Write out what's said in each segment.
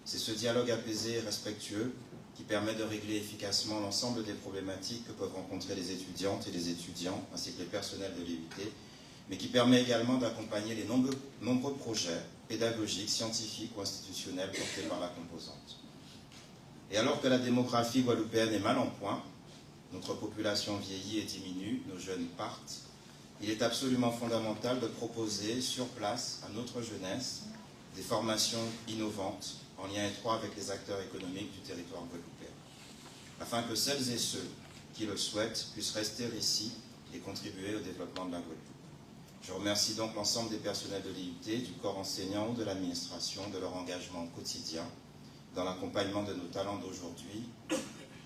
C'est ce dialogue apaisé et respectueux qui permet de régler efficacement l'ensemble des problématiques que peuvent rencontrer les étudiantes et les étudiants, ainsi que les personnels de l'IUT, mais qui permet également d'accompagner les nombreux projets pédagogiques, scientifiques ou institutionnels portés par la composante. Et alors que la démographie guadeloupéenne est mal en point, notre population vieillit et diminue, nos jeunes partent, il est absolument fondamental de proposer sur place à notre jeunesse des formations innovantes en lien étroit avec les acteurs économiques du territoire guadeloupéen, afin que celles et ceux qui le souhaitent puissent rester ici et contribuer au développement de la Guadeloupe. Je remercie donc l'ensemble des personnels de l'IUT, du corps enseignant ou de l'administration de leur engagement quotidien dans l'accompagnement de nos talents d'aujourd'hui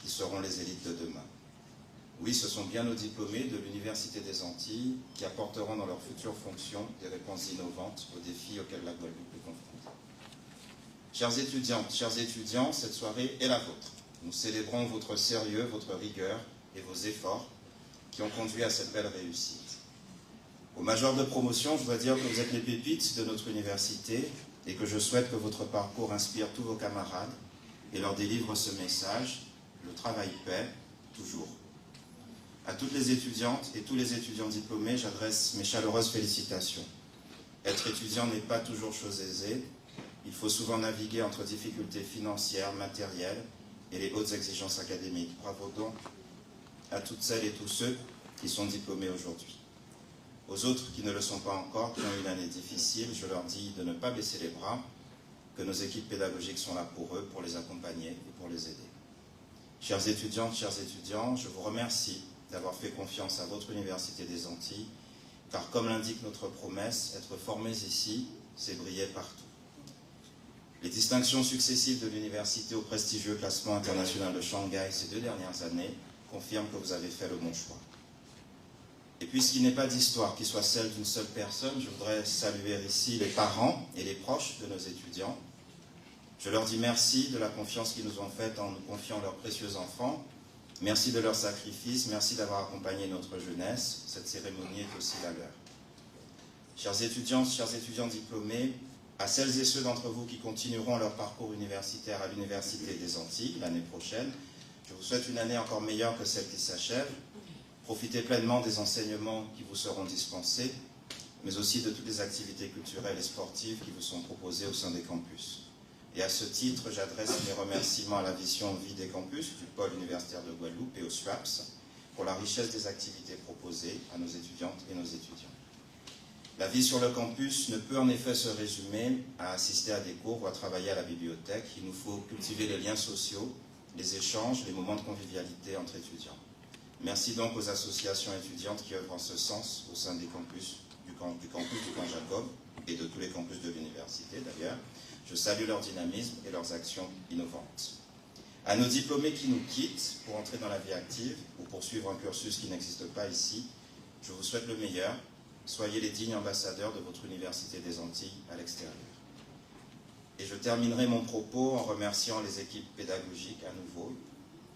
qui seront les élites de demain. Oui, ce sont bien nos diplômés de l'Université des Antilles qui apporteront dans leurs futures fonctions des réponses innovantes aux défis auxquels la Guadeloupe est confrontée. Chères étudiantes, chers étudiants, cette soirée est la vôtre. Nous célébrons votre sérieux, votre rigueur et vos efforts qui ont conduit à cette belle réussite. Au major de promotion, je dois dire que vous êtes les pépites de notre université et que je souhaite que votre parcours inspire tous vos camarades et leur délivre ce message, le travail paie, toujours. À toutes les étudiantes et tous les étudiants diplômés, j'adresse mes chaleureuses félicitations. Être étudiant n'est pas toujours chose aisée. Il faut souvent naviguer entre difficultés financières, matérielles et les hautes exigences académiques. Bravo donc à toutes celles et tous ceux qui sont diplômés aujourd'hui. Aux autres qui ne le sont pas encore, qui ont une année difficile, je leur dis de ne pas baisser les bras, que nos équipes pédagogiques sont là pour eux, pour les accompagner et pour les aider. Chères étudiantes, chers étudiants, je vous remercie d'avoir fait confiance à votre Université des Antilles, car comme l'indique notre promesse, être formés ici, c'est briller partout. Les distinctions successives de l'université au prestigieux classement international de Shanghai ces 2 dernières années confirment que vous avez fait le bon choix. Et puisqu'il n'est pas d'histoire qui soit celle d'une seule personne, je voudrais saluer ici les parents et les proches de nos étudiants. Je leur dis merci de la confiance qu'ils nous ont faite en nous confiant leurs précieux enfants. Merci de leur sacrifice, merci d'avoir accompagné notre jeunesse. Cette cérémonie est aussi la leur. Chers étudiants diplômés, à celles et ceux d'entre vous qui continueront leur parcours universitaire à l'Université des Antilles l'année prochaine, je vous souhaite une année encore meilleure que celle qui s'achève. Profitez pleinement des enseignements qui vous seront dispensés, mais aussi de toutes les activités culturelles et sportives qui vous sont proposées au sein des campus. Et à ce titre, j'adresse mes remerciements à la vision Vie des campus du pôle universitaire de Guadeloupe et au SWAPS pour la richesse des activités proposées à nos étudiantes et nos étudiants. La vie sur le campus ne peut en effet se résumer à assister à des cours ou à travailler à la bibliothèque. Il nous faut cultiver les liens sociaux, les échanges, les moments de convivialité entre étudiants. Merci donc aux associations étudiantes qui œuvrent en ce sens au sein des campus, du camp Jacob et de tous les campus de l'université d'ailleurs. Je salue leur dynamisme et leurs actions innovantes. À nos diplômés qui nous quittent pour entrer dans la vie active ou poursuivre un cursus qui n'existe pas ici, je vous souhaite le meilleur. Soyez les dignes ambassadeurs de votre Université des Antilles à l'extérieur. Et je terminerai mon propos en remerciant les équipes pédagogiques à nouveau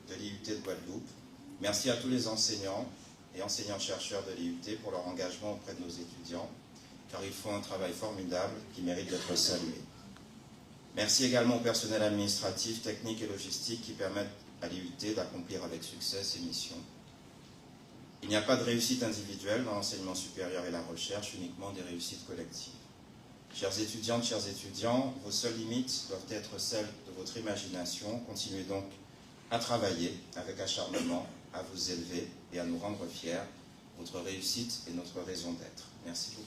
de l'IUT de Guadeloupe. Merci à tous les enseignants et enseignants-chercheurs de l'IUT pour leur engagement auprès de nos étudiants, car ils font un travail formidable qui mérite d'être salué. Merci également au personnel administratif, technique et logistique qui permettent à l'IUT d'accomplir avec succès ses missions. Il n'y a pas de réussite individuelle dans l'enseignement supérieur et la recherche, uniquement des réussites collectives. Chères étudiantes, chers étudiants, vos seules limites doivent être celles de votre imagination. Continuez donc à travailler avec acharnement, à vous élever et à nous rendre fiers. Votre réussite est notre raison d'être. Merci beaucoup.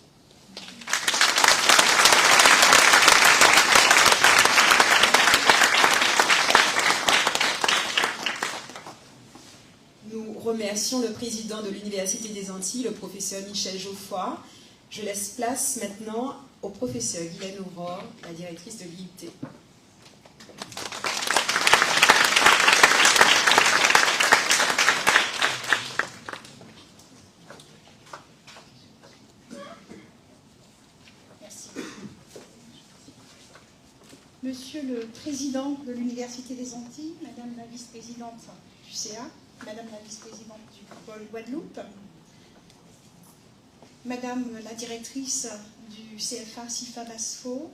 Nous remercions le président de l'Université des Antilles, le professeur Michel Geoffroy. Je laisse place maintenant au professeur Guylaine Aurore, la directrice de l'IUT. Merci. Monsieur le président de l'Université des Antilles, madame la vice-présidente du CA, madame la vice-présidente du pôle Guadeloupe, madame la directrice du CFA SIFA BASFO,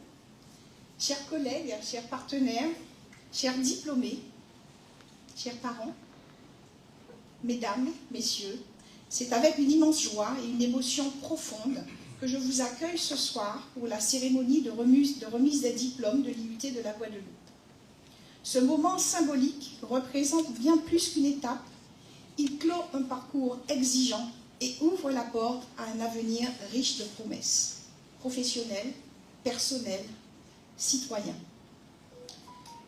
chers collègues, chers partenaires, chers diplômés, chers parents, mesdames, messieurs, c'est avec une immense joie et une émotion profonde que je vous accueille ce soir pour la cérémonie de remise des diplômes de l'IUT de la Guadeloupe. Ce moment symbolique représente bien plus qu'une étape. Il clôt un parcours exigeant et ouvre la porte à un avenir riche de promesses, professionnelles, personnelles, citoyens.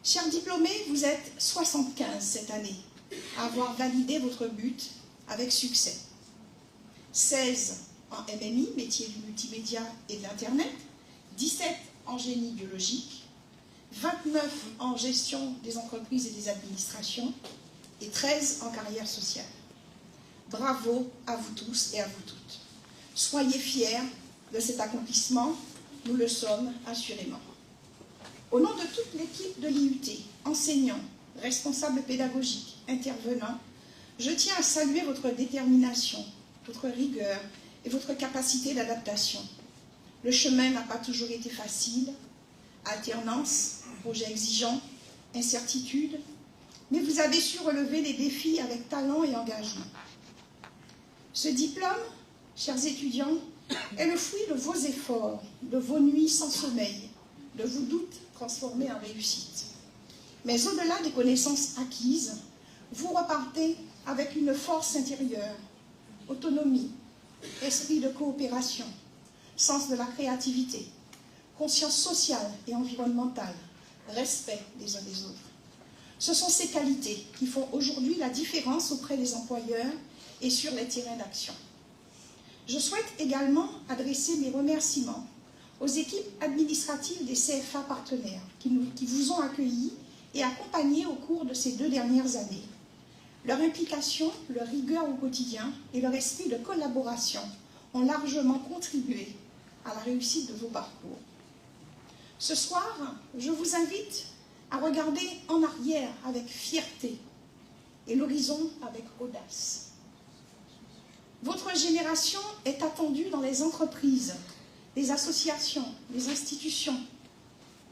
Chers diplômés, vous êtes 75 cette année à avoir validé votre but avec succès. 16 en MMI, métier du multimédia et de l'Internet, 17 en génie biologique, 29 en gestion des entreprises et des administrations et 13 en carrière sociale. Bravo à vous tous et à vous toutes. Soyez fiers de cet accomplissement, nous le sommes assurément. Au nom de toute l'équipe de l'IUT, enseignants, responsables pédagogiques, intervenants, je tiens à saluer votre détermination, votre rigueur et votre capacité d'adaptation. Le chemin n'a pas toujours été facile, alternance, projet exigeant, incertitude, mais vous avez su relever les défis avec talent et engagement. Ce diplôme, chers étudiants, est le fruit de vos efforts, de vos nuits sans sommeil, de vos doutes transformés en réussite. Mais au-delà des connaissances acquises, vous repartez avec une force intérieure, autonomie, esprit de coopération, sens de la créativité, conscience sociale et environnementale, respect des uns des autres. Ce sont ces qualités qui font aujourd'hui la différence auprès des employeurs et sur les terrains d'action. Je souhaite également adresser mes remerciements aux équipes administratives des CFA partenaires qui vous ont accueillis et accompagnés au cours de ces 2 dernières années. Leur implication, leur rigueur au quotidien et leur esprit de collaboration ont largement contribué à la réussite de vos parcours. Ce soir, je vous invite à regarder en arrière avec fierté et l'horizon avec audace. Votre génération est attendue dans les entreprises, les associations, les institutions,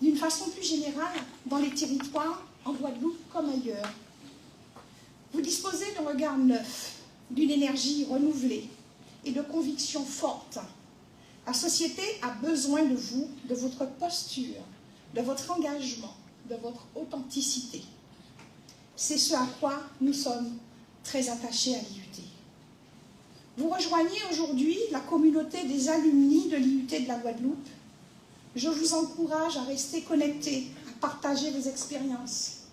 d'une façon plus générale dans les territoires, en Guadeloupe comme ailleurs. Vous disposez d'un regard neuf, d'une énergie renouvelée et de convictions fortes. La société a besoin de vous, de votre posture, de votre engagement, de votre authenticité. C'est ce à quoi nous sommes très attachés à l'IUT. Vous rejoignez aujourd'hui la communauté des alumni de l'IUT de la Guadeloupe. Je vous encourage à rester connectés, à partager vos expériences,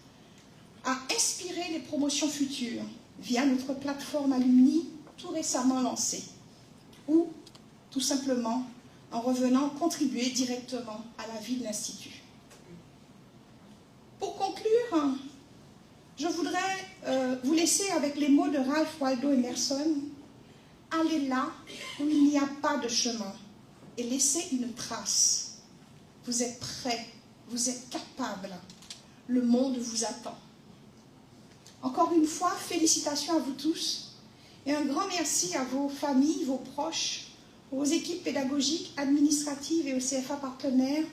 à inspirer les promotions futures via notre plateforme alumni tout récemment lancée, ou tout simplement en revenant contribuer directement à la vie de l'Institut. Pour conclure, je voudrais vous laisser avec les mots de Ralph Waldo Emerson. Allez là où il n'y a pas de chemin et laissez une trace. Vous êtes prêts, vous êtes capables. Le monde vous attend. Encore une fois, félicitations à vous tous et un grand merci à vos familles, vos proches, aux équipes pédagogiques, administratives et aux CFA partenaires.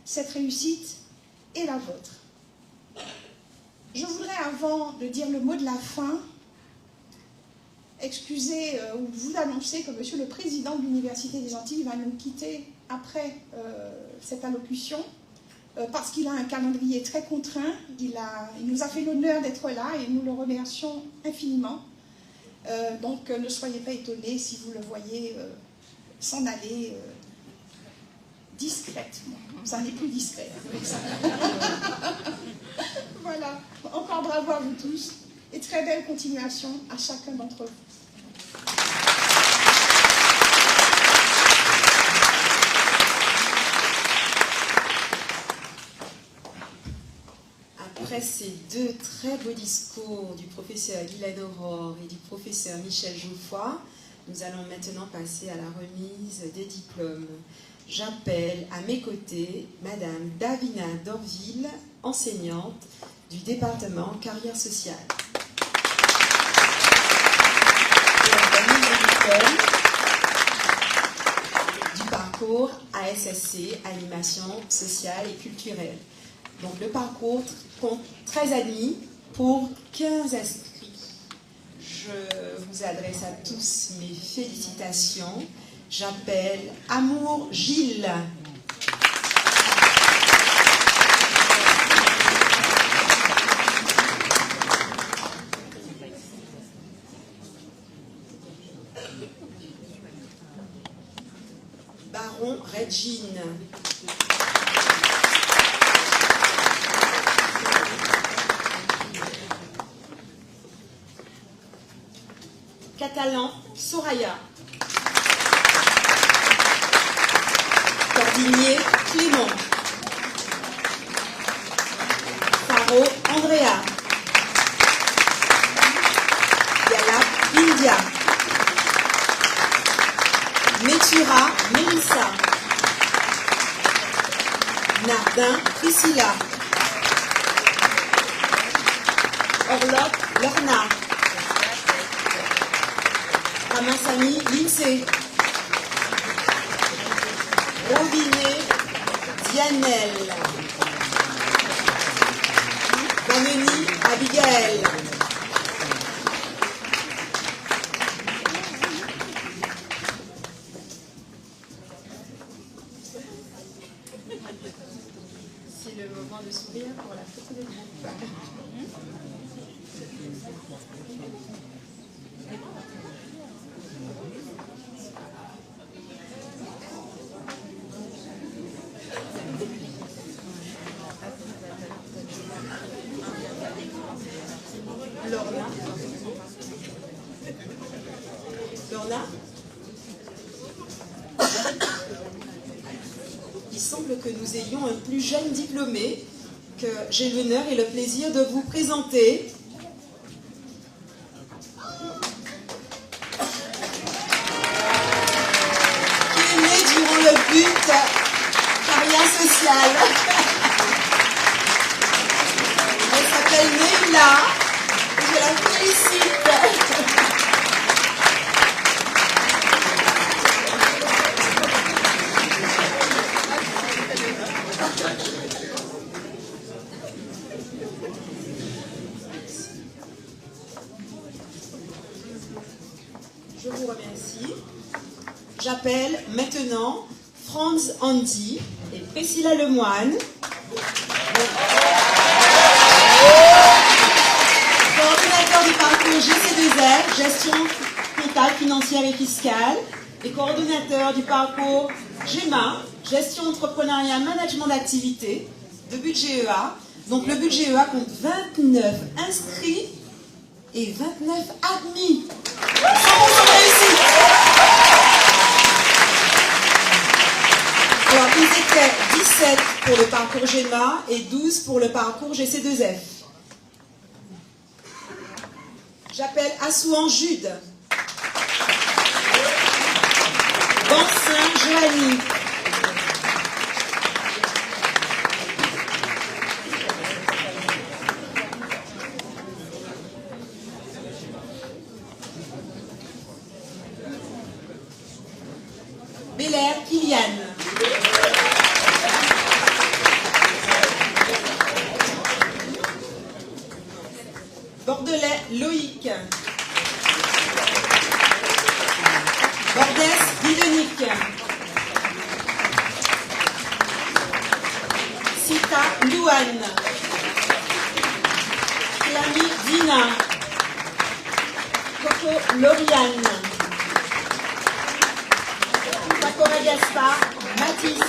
Cette réussite est la vôtre. Je voudrais, avant de dire le mot de la fin, ou vous annoncer que Monsieur le Président de l'Université des Antilles va nous quitter après cette allocution parce qu'il a un calendrier très contraint. Il nous a fait l'honneur d'être là et nous le remercions infiniment. Donc ne soyez pas étonnés si vous le voyez s'en aller discrètement. Ça n'est plus discret. Voilà. Encore bravo à vous tous et très belle continuation à chacun d'entre vous. Après ces 2 très beaux discours du professeur Guylaine Aurore et du professeur Michel Geoffroy, nous allons maintenant passer à la remise des diplômes. J'appelle à mes côtés Madame Davina Dorville, enseignante du département carrière sociale. Et la remise des diplômes du parcours parcours ASSC, animation sociale et culturelle. Donc le parcours compte 13 admis pour 15 inscrits. Je vous adresse à tous mes félicitations. J'appelle Amour Gilles. Baron Regine. Catalan Soraya. Cordinier Clément. Faro Andrea. Galap India. Métura Mélissa. Nardin Priscilla. Orloc Lorna. Ramassami Lindsay. Robinet Dianel. Bameni Abigail. C'est le moment de sourire pour la photo de groupe. Lorna. Lorna. Il semble que nous ayons un plus jeune diplômé que j'ai l'honneur et le plaisir de vous présenter. Qui est né durant le but carrière sociale. Elle s'appelle Neila. Je la félicite. Je vous remercie. J'appelle maintenant Franz Andy et Priscilla Lemoine. Coordonnateur du parcours GC2R, gestion comptable, financière et fiscale, et coordonnateur du parcours GEMA, gestion entrepreneuriat, management d'activité, de budget EA. Donc le budget EA compte 29 inscrits et 29 admis. 100% réussite. Alors ils étaient 17 pour le parcours GEMA et 12 pour le parcours GC2F. J'appelle Assouan Jude. Bansin Joanie. Belair Kylian. Bordelais Loïc. Bordès Villenique. Sita Louane. Clamy Dina. Coco Lauriane. Pacora Gaspard Mathis.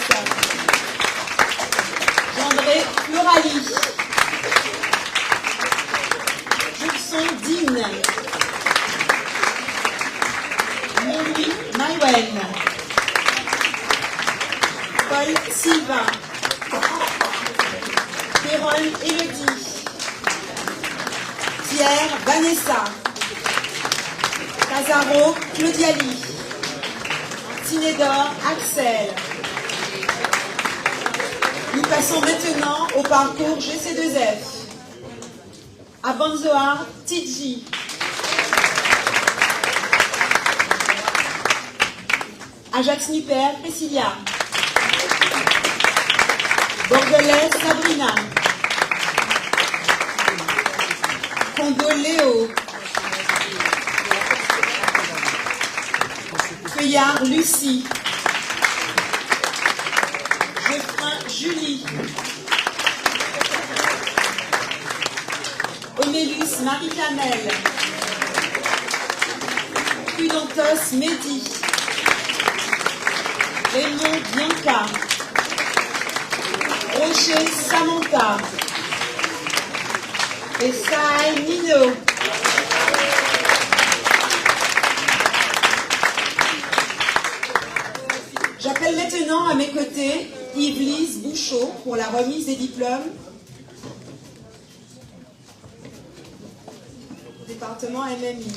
André Florali. Judson Dine. Louis Maïwen. Paul Sylvain. Péronne Élodie. Pierre Vanessa. Casaro Claudiali. Tinédor Axel. Nous passons maintenant au parcours GC2F. Abanzoa Tidji. Ajax-Nuper, Priscilla. Bordelais, Sabrina. Congo, Léo. Feuillard, Lucie. Geoffrin, Julie. Omélus, Marie-Camel. Pudantos, Mehdi. Raymond, Bianca. Rocher, Samantha. Et Saï, Nino. J'appelle maintenant à mes côtés Yves-Lise Bouchot pour la remise des diplômes. Département MMI.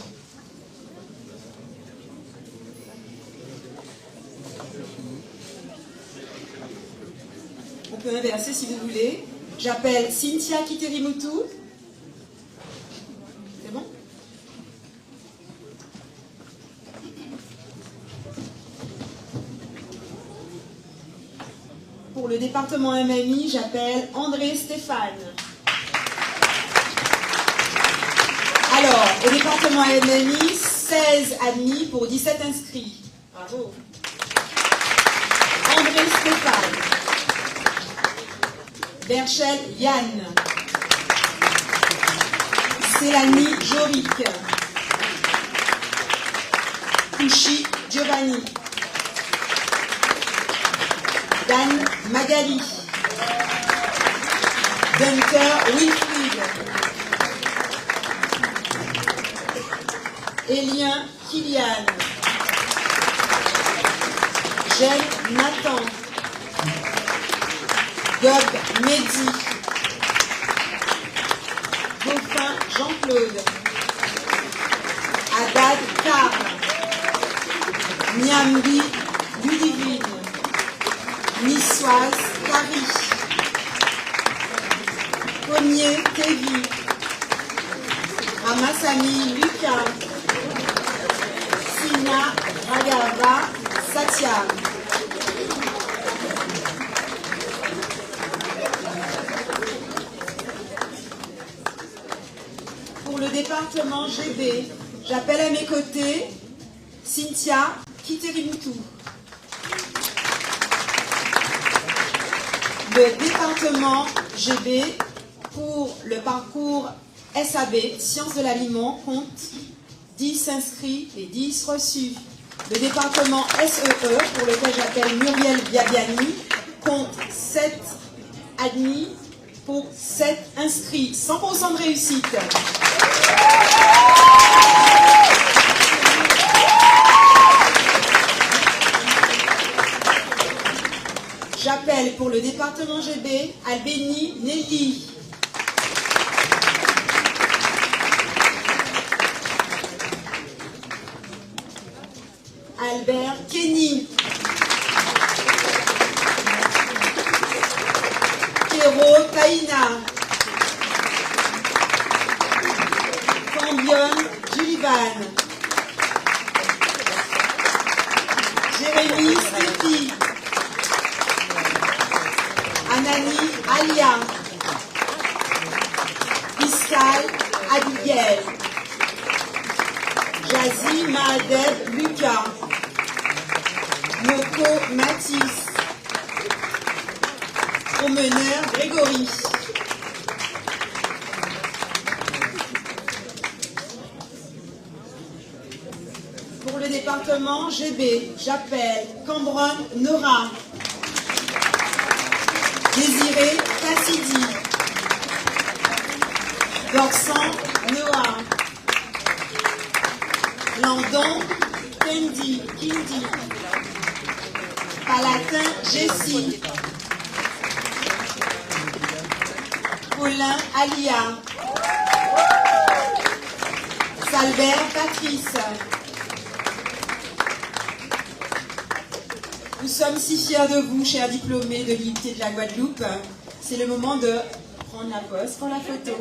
On peut inverser si vous voulez. J'appelle Cynthia Kiterimutu. C'est bon? Pour le département MMI, j'appelle André Stéphane. Alors, au département MMI, 16 admis pour 17 inscrits. Bravo. André Stéphane. Berchel Yann. Célanie Joric. Couchy Giovanni. Dan Magali. Dunker Wilfried. Elien Kylian. Jeanne Nathan. Gob Mehdi. Dauphin Jean-Claude. Haddad Karl. Niambi Ludivine. Niçoise Carrie. Cognier Tévi. Ramassami Lucas. Sina Ragava Satya. Pour le département GB, j'appelle à mes côtés Cynthia Kiterimutu. Le département GB, pour le parcours SAB, Sciences de l'Aliment, compte 10 inscrits et 10 reçus. Le département SEE, pour lequel j'appelle Muriel Biabiani, compte 7 admis pour 7 inscrits. 100% de réussite. J'appelle pour le département GB Albéni Nelly. Albert Kenny. Kéro Taïna. Cambion Julivan. Jérémy Stéphie. Anani Alia. Pascal Abigail. Jazzy Mahadeb Lucas. Moko Mathis. Promeneur Grégory. Pour le département GB, j'appelle Cambron Nora. Désiré Cassidy. Dorsan Noah. Landon Kendi. Palatin Jessie. Paulin Alia. Salbert Patrice. Nous sommes si fiers de vous, chers diplômés de l'IUT de la Guadeloupe. C'est le moment de prendre la pose pour la photo.